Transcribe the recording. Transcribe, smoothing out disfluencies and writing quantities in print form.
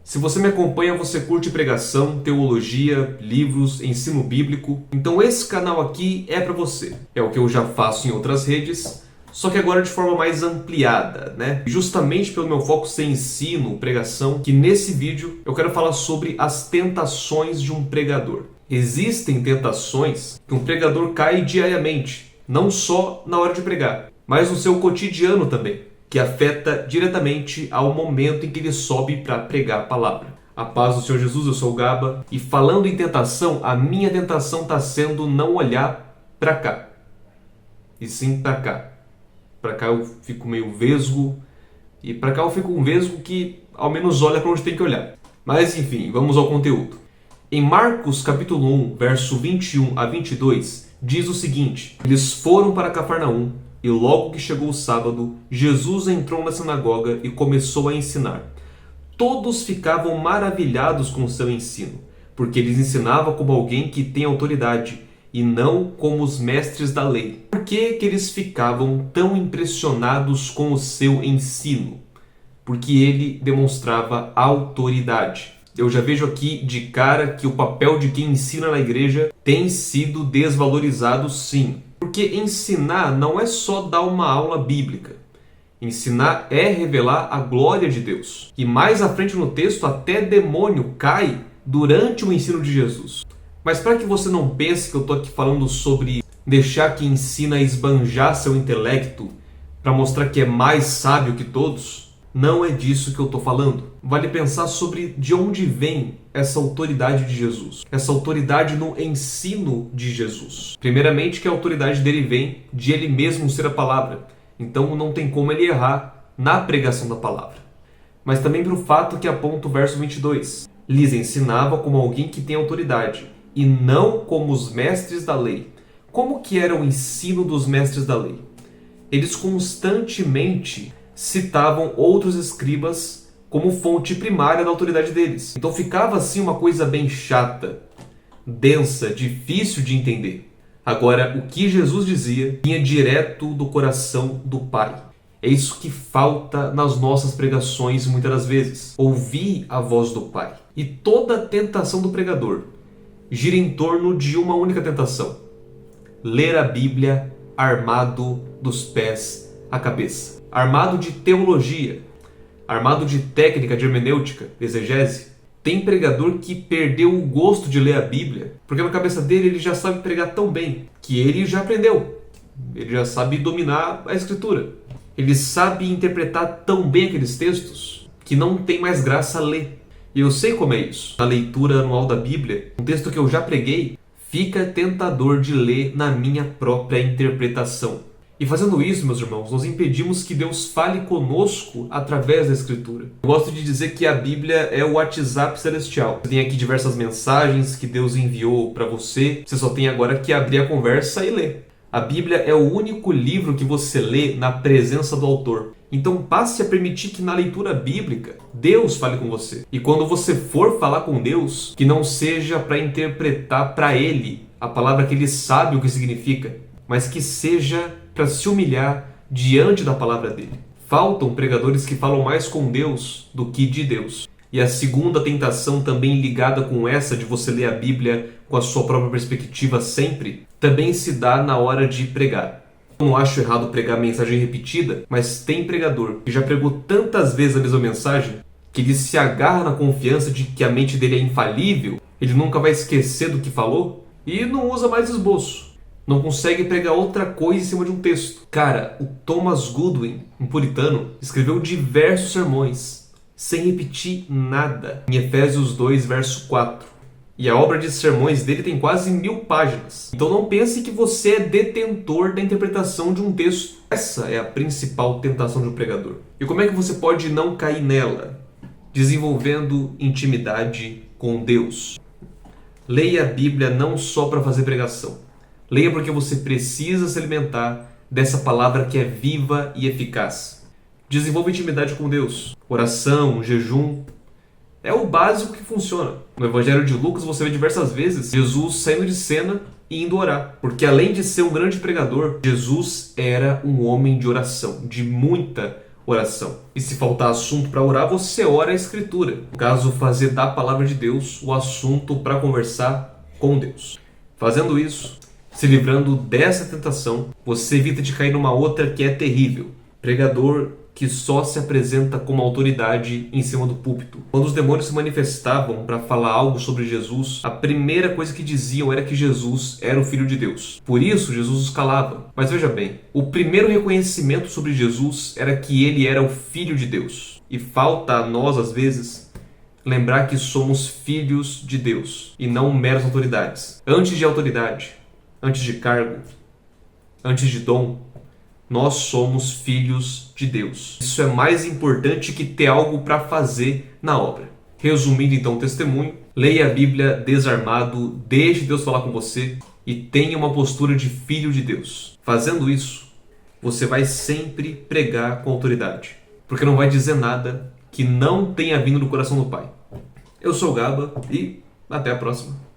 Se você me acompanha, você curte pregação, teologia, livros, ensino bíblico. Então esse canal aqui é para você. É o que eu já faço em outras redes, só que agora de forma mais ampliada, né? Justamente pelo meu foco ser ensino, pregação, que nesse vídeo eu quero falar sobre as tentações de um pregador. Existem tentações que um pregador cai diariamente, não só na hora de pregar, mas no seu cotidiano também, que afeta diretamente ao momento em que ele sobe para pregar a palavra. A paz do Senhor Jesus, eu sou o Gaba, e falando em tentação, a minha tentação está sendo não olhar para cá, e sim para cá. Para cá eu fico meio vesgo, e para cá eu fico um vesgo que ao menos olha para onde tem que olhar. Mas enfim, vamos ao conteúdo. Em Marcos capítulo 1, verso 21 a 22, diz o seguinte: eles foram para Cafarnaum, e logo que chegou o sábado, Jesus entrou na sinagoga e começou a ensinar. Todos ficavam maravilhados com o seu ensino, porque ele ensinava como alguém que tem autoridade, e não como os mestres da lei. Por que eles ficavam tão impressionados com o seu ensino? Porque ele demonstrava autoridade. Eu já vejo aqui de cara que o papel de quem ensina na igreja tem sido desvalorizado, sim. Porque ensinar não é só dar uma aula bíblica. Ensinar é revelar a glória de Deus. E mais à frente no texto, até demônio cai durante o ensino de Jesus. Mas para que você não pense que eu estou aqui falando sobre deixar quem ensina esbanjar seu intelecto para mostrar que é mais sábio que todos, não é disso que eu estou falando. Vale pensar sobre de onde vem essa autoridade de Jesus, essa autoridade no ensino de Jesus. Primeiramente que a autoridade dele vem de ele mesmo ser a palavra, então não tem como ele errar na pregação da palavra. Mas também pelo fato que aponta o verso 22. Lhes ensinava como alguém que tem autoridade, e não como os mestres da lei. Como que era o ensino dos mestres da lei? Eles constantemente citavam outros escribas como fonte primária da autoridade deles. Então ficava assim uma coisa bem chata, densa, difícil de entender. Agora, o que Jesus dizia vinha direto do coração do Pai. É isso que falta nas nossas pregações muitas das vezes. Ouvir a voz do Pai. E toda a tentação do pregador gira em torno de uma única tentação: ler a Bíblia armado dos pés à cabeça. Armado de teologia, armado de técnica de hermenêutica, exegese. Tem pregador que perdeu o gosto de ler a Bíblia, porque na cabeça dele ele já sabe pregar tão bem, que ele já aprendeu. Ele já sabe dominar a Escritura. Ele sabe interpretar tão bem aqueles textos que não tem mais graça ler. E eu sei como é isso. Na leitura anual da Bíblia, um texto que eu já preguei, fica tentador de ler na minha própria interpretação. E fazendo isso, meus irmãos, nós impedimos que Deus fale conosco através da Escritura. Eu gosto de dizer que a Bíblia é o WhatsApp celestial. Você tem aqui diversas mensagens que Deus enviou para você. Você só tem agora que abrir a conversa e ler. A Bíblia é o único livro que você lê na presença do autor. Então passe a permitir que na leitura bíblica Deus fale com você. E quando você for falar com Deus, que não seja para interpretar para Ele a palavra que Ele sabe o que significa, mas que seja para se humilhar diante da palavra dele. Faltam pregadores que falam mais com Deus do que de Deus. E a segunda tentação, também ligada com essa de você ler a Bíblia com a sua própria perspectiva sempre, também se dá na hora de pregar. Eu não acho errado pregar mensagem repetida, mas tem pregador que já pregou tantas vezes a mesma mensagem que ele se agarra na confiança de que a mente dele é infalível, ele nunca vai esquecer do que falou e não usa mais esboço. Não consegue pregar outra coisa em cima de um texto. Cara, o Thomas Goodwin, um puritano, escreveu diversos sermões sem repetir nada em Efésios 2, verso 4. E a obra de sermões dele tem quase 1000 páginas. Então não pense que você é detentor da interpretação de um texto. Essa é a principal tentação de um pregador. E como é que você pode não cair nela? Desenvolvendo intimidade com Deus. Leia a Bíblia não só para fazer pregação. Leia porque você precisa se alimentar dessa palavra que é viva e eficaz. Desenvolva intimidade com Deus. Oração, jejum. É o básico que funciona. No Evangelho de Lucas você vê diversas vezes Jesus saindo de cena e indo orar. Porque além de ser um grande pregador, Jesus era um homem de oração, de muita oração. E se faltar assunto para orar, você ora a Escritura. No caso, fazer da palavra de Deus o assunto para conversar com Deus. Fazendo isso, se livrando dessa tentação, você evita de cair numa outra que é terrível. Pregador que só se apresenta como autoridade em cima do púlpito. Quando os demônios se manifestavam para falar algo sobre Jesus, a primeira coisa que diziam era que Jesus era o Filho de Deus. Por isso, Jesus os calava. Mas veja bem, o primeiro reconhecimento sobre Jesus era que ele era o Filho de Deus. E falta a nós, às vezes, lembrar que somos filhos de Deus e não meras autoridades. Antes de autoridade, antes de cargo, antes de dom, nós somos filhos de Deus. Isso é mais importante que ter algo para fazer na obra. Resumindo então o testemunho, leia a Bíblia desarmado, deixe Deus falar com você e tenha uma postura de filho de Deus. Fazendo isso, você vai sempre pregar com autoridade, porque não vai dizer nada que não tenha vindo do coração do Pai. Eu sou o Gaba e até a próxima.